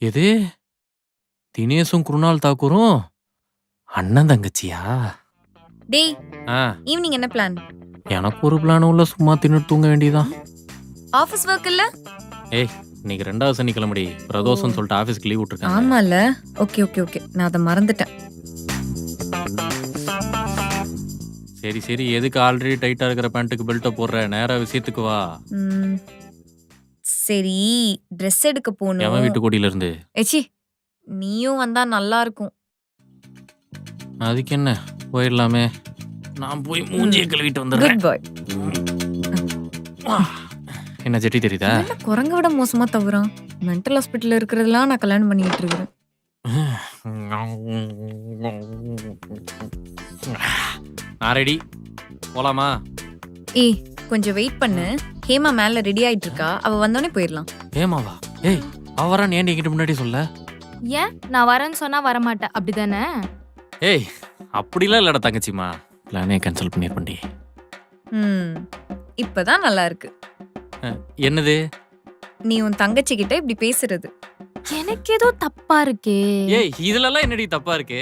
எது? தினேஷும் குருணால் தாக்கூரும் அண்ணன் தங்கச்சியா? டேய் ஆ, ஈவினிங் என்ன பிளான்? எனக்கு ஒரு பிளானும் இல்ல, சும்மா தின்னுட்டு தூங்க வேண்டியதான். ஆபீஸ் ஒர்க் இல்ல? ஏய், இன்னைக்கு 2வது சனிக்கிழமடி, பிரதோஷம்னு சொல்லிட்டு ஆபீஸ்க்கு லீவ் விட்டுருக்காங்க. ஆமால. ஓகே ஓகே ஓகே, நான் அதை மறந்துட்டேன். சரி சரி, எதுக்கு ஆல்ரெடி டைட்டா இருக்கிற பேண்ட்டுக்கு பெல்ட்டை போடுற? நேரா விஷயத்துக்கு வா. ம், சரி, ட்ரெஸ் எடுக்க எவன் போகணும். வீட்டு கோடியில இருந்து? ஏச்சி, நீயும் வந்தா நல்லா இருக்கும். அதுக்கு என்ன, போயிடலாமே. நான் போய் மூஞ்சியை கழுவிட்டு வந்துடுறேன். குட் பாய். என்ன ஜெட்டி தெரியுதா? என்ன குரங்க விட மோசமா தவிரான்? மென்டல் ஹாஸ்பிட்டல்ல இருக்கிறதெல்லாம் நான் கல்யாணம் பண்ணிட்டு இருக்கிறேன். நான் ரெடி, போலாமா? ஏய், கொஞ்சம் வெயிட் பண்ணு. ஹேமா மேல ரெடி ஆயிட்டு இருக்கா. அவ வந்தோடனே போயிடலாம். ஏமாவா? ஏய், அவ வரான்னு ஏன் என்கிட்ட முன்னாடி சொல்ல? ஏன் நான் வரேன்னு சொன்னா வரமாட்டேன் அப்படிதானே? ஏய், அப்படிலாம் இல்லடா தங்கச்சிமா. பிளானே கேன்சல் பண்ணிருப்பேன்டி. ம், இப்பதான் நல்லா இருக்கு. என்னது? நீ உன் தங்கச்சி கிட்ட இப்படி பேசுறது. எனக்கு ஏதோ தப்பா இருக்கே. ஏய், இதுலலாம் என்னடி தப்பா இருக்கு?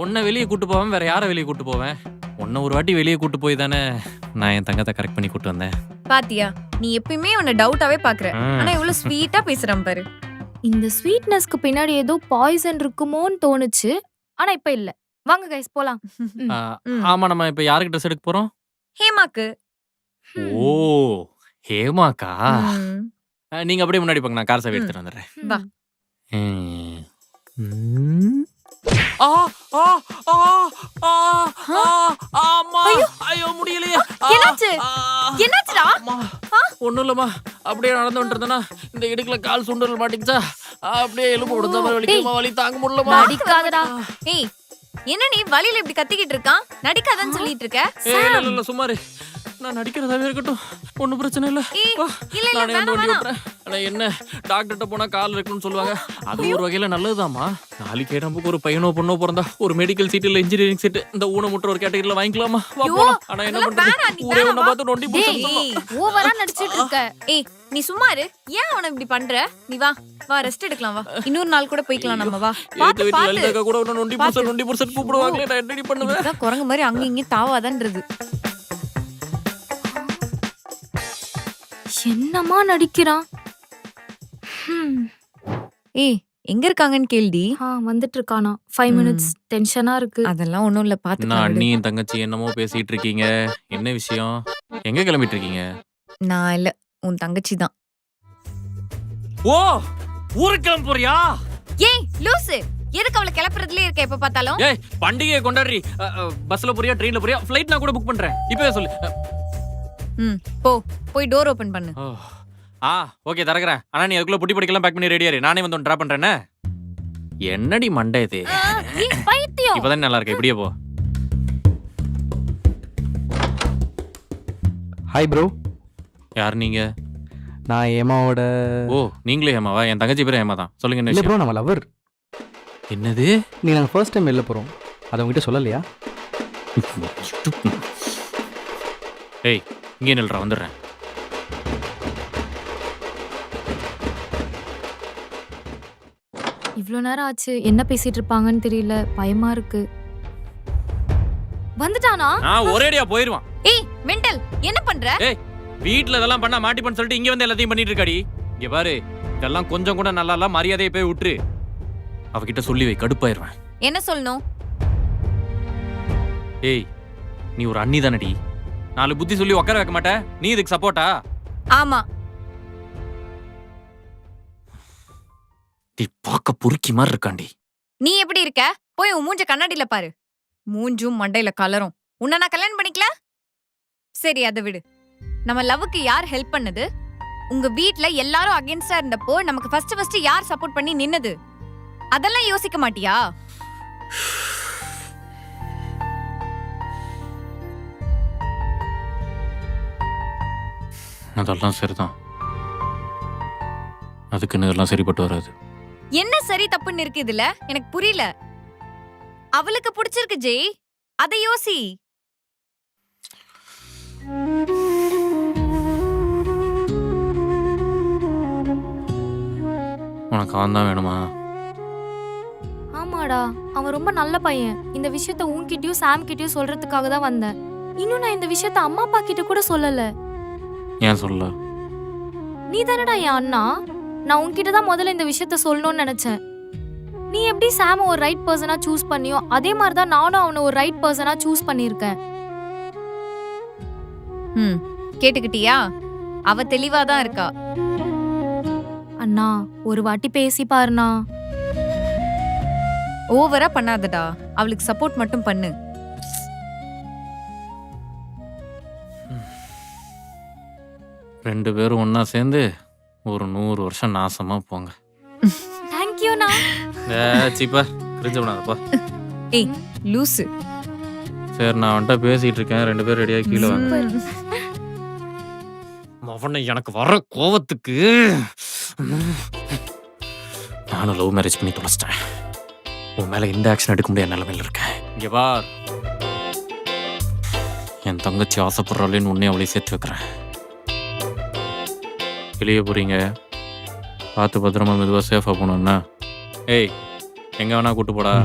உன்னை வெளியே கூட்டு போவேன், வேற யாரை வெளியே கூட்டு போவேன்? உன்னை ஒரு வாட்டி வெளியே கூட்டு போய் தானே நான் என் தங்கத்தை கரெக்ட் பண்ணி கூட்டு வந்தேன். பாத்தியா, நீ எப்பயுமே உன்னை டவுட்டாவே பாக்குற. ஆ. ஆனா இவ்வளவு ஸ்வீட்டா பேசுறான் பாரு. இந்த ஸ்வீட்னஸ்க்கு பின்னாடி ஏதோ பாய்சன் இருக்குமோன்னு தோணுச்சு. ஆனா இப்ப இல்ல. வாங்க கைஸ் போலாம். ஆ, ம். ஆமா, நம்ம இப்ப யாருக்கு ட்ரெஸ் எடுக்க போறோம்? ஹேமாக்கு. ஓ, ஹேமாக்கா? ம். நீங்க அப்படியே முன்னாடி போங்க, நான் கார் சாவி எடுத்துட்டு வந்துடுறேன். வா. ம். ம். ஆ, ஆ, ஆ, ஆ, ஆ, ஆமா. ஐயோ, முடியலையே. என்னாச்சு? ஆ, என்னாச்சுடா? அம்மா. ஒண்ணும் இல்லம்மா, அப்படியே நடந்து வந்துட்டு இருந்தேனா, இந்த இடுக்குல கால் சுண்டல் மாட்டிக்கிச்சா, அப்படியே எலும்பு உடைஞ்ச மாதிரி வலிக்குமா, வலி தாங்க முடியலமா. நடிக்காதடா. ஏய், என்ன நீ வலியில இப்படி கத்திக்கிட்டு இருக்கான்? நடிக்காதன்னு சொல்லிட்டு இருக்க? இல்ல இல்ல இல்ல, சும்மா இரு. நான் நடிக்கிறதாவே இருக்கட்டும், ஒன்றும் பிரச்சனை இல்லை. ஏய், வா, இல்ல, இல்ல, நானே வந்து வேணாம், வண்டி வேணாம். ஓட்டுறேன். ஆனா என்ன, டாக்டர்கிட்ட போனா கால் இருக்கணும்னு சொல்லுவாங்க. அது ஒரு வகையில நல்லதுதாம்மா. நாளைக்கே நமக்கு ஒரு பையனோ பொண்ணோ பிறந்தா ஒரு மெடிக்கல் சீட் இல்ல இன்ஜினியரிங் சீட் இந்த ஊனமுற்ற ஒரு கேட்டகரியில வாங்கிக்கலாமா? வா ஐயோ, போலாம். ஆனா என்ன அதெல்லாம் பண்றது, வேணாம், நீ ஊரே வேணாம், உன்னை வா. பார்த்து நொண்டி டேய், பிடிச்சிட்டு ஓவரா நடிச்சிட்டு இருக்க. ஏய், நீ சும்மா இரு. ஏன் அவனை இப்படி பண்ற? நீ வா, வா, ரெஸ்ட் எடுக்கலாம். வா, இன்னொரு நாள் கூட போய்க்கலாம் நம்ம. வா, ஏத்த பாத்து வீட்டுல பாத்து. லலிதாக்கா கூட உன்னை நொண்டி புடிச்ச நொண்டி புடிச்ச கூப்பிடுவாங்களே, நான் என்னடி பண்ணுவேன்? இதுதான் குரங்கு மாதிரி அங்க இங்க தாவாதன்றது. என்னமா நடிக்கிறான்? ஏய், எங்க இருக்காங்கன்னு கேள்டி. வந்துட்டு இருக்கானா? 5 ம். மினிட்ஸ். டென்ஷனா இருக்கு. அதெல்லாம் ஒண்ணும் இல்ல, நான் பாத்துக்கலாம். விடு. அண்ணியும் தங்கச்சி என்னமோ பேசிட்டு இருக்கீங்க. என்ன விஷயம்? எங்க கிளம்பிட்டு இருக்கீங்க? நான் இல்ல, உன் தங்கச்சி தான். ஓ, ஊருக்கு கிளம்ப போறியா? ஏய் லூசு, எதுக்கு அவளை கிளப்புறதுலயே இருக்க எப்ப பார்த்தாலும்? ஏய், பண்டிகையை கொண்டாடுறி. பஸ்ல போறியா, ட்ரெயின்ல போறியா, ஃப்ளைட் நான் கூட புக் பண்றேன். இப்பவே சொல்லு. ம், போ, போய் டோர் ஓபன் பண்ணு. ஆ, ஓகே, தரக்குறேன். ஆனா நீ அதுக்குள்ள புட்டி படிக்கலாம் பேக் பண்ணி ரெடியா இரு. நானே வந்து டிராப் பண்றேனே. என்னடி மண்டை இது? நீ பைத்தியம். இப்பதான் நல்லா இருக்கு, இப்படியே போ. ஹாய் ப்ரோ, யார் நீங்க? நான் ஏமாவோட. ஓ, நீங்களே ஹேமாவா? என் தங்கச்சி பேரு ஹேமா தான். சொல்லுங்க என்ன இல்லை விஷயம்? ப்ரோ, நம்ம லவர். என்னது? நீ நாங்கள் ஃபர்ஸ்ட் டைம் வெளில போகிறோம், அதை உங்ககிட்ட சொல்லலையா? ஏய், இங்கே நில்றா, வந்துடுறேன். இவ்ளோ நேரம் ஆச்சு. என்ன பேசிட்டு இருப்பாங்கன்னு தெரியல. பயமா இருக்கு. வந்துட்டானா? நான் ஒரேடியா போயிருவான். ஏய் மெண்டல், என்ன பண்ற? ஏய், வீட்ல இதெல்லாம் பண்ணா மாட்டிப்பன்னு சொல்லிட்டு இங்க வந்து எல்லாத்தையும் பண்ணிட்டு இருக்காடி. இங்க பாரு, இதெல்லாம் கொஞ்சம் கூட நல்லா இல்ல. மரியாதையை போய் விட்டுரு. அவகிட்ட சொல்லி வை, கடுப்பாயிருவேன். என்ன சொல்லணும்? ஏய், நீ ஒரு அண்ணி தானடி. 4 புத்தி சொல்லி உட்கார வைக்க மாட்டே? நீ இதுக்கு சப்போர்ட்டா? ஆமா. நீ பார்க்க பொறுக்கி மாதிரி இருக்காண்டி. நீ எப்படி இருக்க? போய் உன் மூஞ்ச கண்ணாடியில பாரு. மூஞ்சும் மண்டையில கலரும். உன்னை நான் கல்யாணம் பண்ணிக்கல. சரி, அதை விடு. நம்ம லவ்வுக்கு யார் ஹெல்ப் பண்ணது? உங்க வீட்ல எல்லாரும் அகைன்ஸ்டா இருந்தப்போ நமக்கு ஃபர்ஸ்ட் யார் சப்போர்ட் பண்ணி நின்னது? அதெல்லாம் யோசிக்க மாட்டியா? அதெல்லாம் சரிதான். அதுக்குன்னு இதெல்லாம் சரிப்பட்டு வராது. என்ன சரி தப்புன்னு இருக்கு இதுல? எனக்கு புரியல. அவளுக்கு பிடிச்சிருக்கு ஜெய், அதை யோசி. உனக்கு அவன் தான் வேணுமா? ஆமாடா, அவன் ரொம்ப நல்ல பையன். இந்த விஷயத்த உன்கிட்டயும் சாம் கிட்டயும் சொல்றதுக்காக தான் வந்தேன். இன்னும் நான் இந்த விஷயத்த அம்மா அப்பா கிட்ட கூட சொல்லல. ஏன் சொல்ல? நீ தானடா என் அண்ணா. நான் உன்கிட்ட தான் முதல்ல இந்த விஷயத்த சொல்லணும்னு நினைச்சேன். நீ எப்படி சாம ஒரு ரைட் பர்சனா சூஸ் பண்ணியோ அதே மாதிரி தான் நானும் அவனை ஒரு ரைட் பர்சனா சூஸ் பண்ணியிருக்கேன். கேட்டுக்கிட்டியா? அவ தெளிவா தான் இருக்கா. அண்ணா ஒரு வாட்டி பேசி பாருண்ணா. ஓவரா பண்ணாதடா, அவளுக்கு சப்போர்ட் மட்டும் பண்ணு. ரெண்டு பேரும் ஒண்ணா சேர்ந்து ஒரு 100 வருஷம் நாசமா போங்க. தேங்க்யூண்ணா. சீப்பா கிரிஞ்சு பண்ணாதப்பா. ஏய் லூசு. சரி நான் வந்துட்டு பேசிட்டு இருக்கேன், ரெண்டு பேரும் ரெடியா கீழே வாங்க. அவனை எனக்கு வர கோவத்துக்கு நானும் லவ் மேரேஜ் பண்ணி தொலைச்சிட்டேன். உன் மேல இந்த ஆக்ஷன் எடுக்க முடியாத நிலைமையில இருக்கேன். இங்க பார், என் தங்கச்சி ஆசைப்படுறாளேன்னு உன்னை அவளையும் சேர்த்து வைக்கிறேன். வெளியே போறீங்க, பார்த்து பத்திரமா மெதுவா சேஃபா போனோம்னா. ஏய் எங்க வேணா கூட்டு போடா.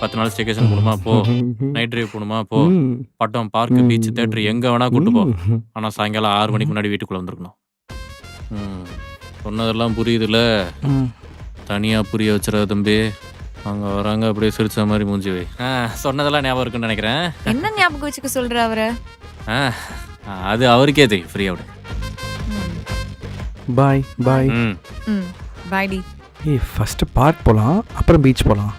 10 நாள் ஸ்டேகேஷன் போகணுமா போ, நைட் டிரைவ் போகணுமா போ, பட்டம் பார்க்கு பீச் தேட்டர் எங்க வேணா கூட்டு போ. ஆனா சாயங்காலம் 6 மணிக்கு முன்னாடி வீட்டுக்குள்ள வந்துருக்கணும். சொன்னதெல்லாம் புரியுதுல்ல? தனியா புரிய வச்சுற தம்பி. அவங்க வராங்க, அப்படியே சிரிச்ச மாதிரி மூஞ்சி வை. சொன்னதெல்லாம் ஞாபகம் இருக்குன்னு நினைக்கிறேன். என்ன ஞாபகம் வச்சுக்க சொல்ற அவரை? அது அவருக்கே தெரியும். ஃப்ரீயா விடு. பாய் பாய். பாய்டி. ஏய் ஃபஸ்ட்டு பார்க் போகலாம், அப்புறம் பீச் போகலாம்.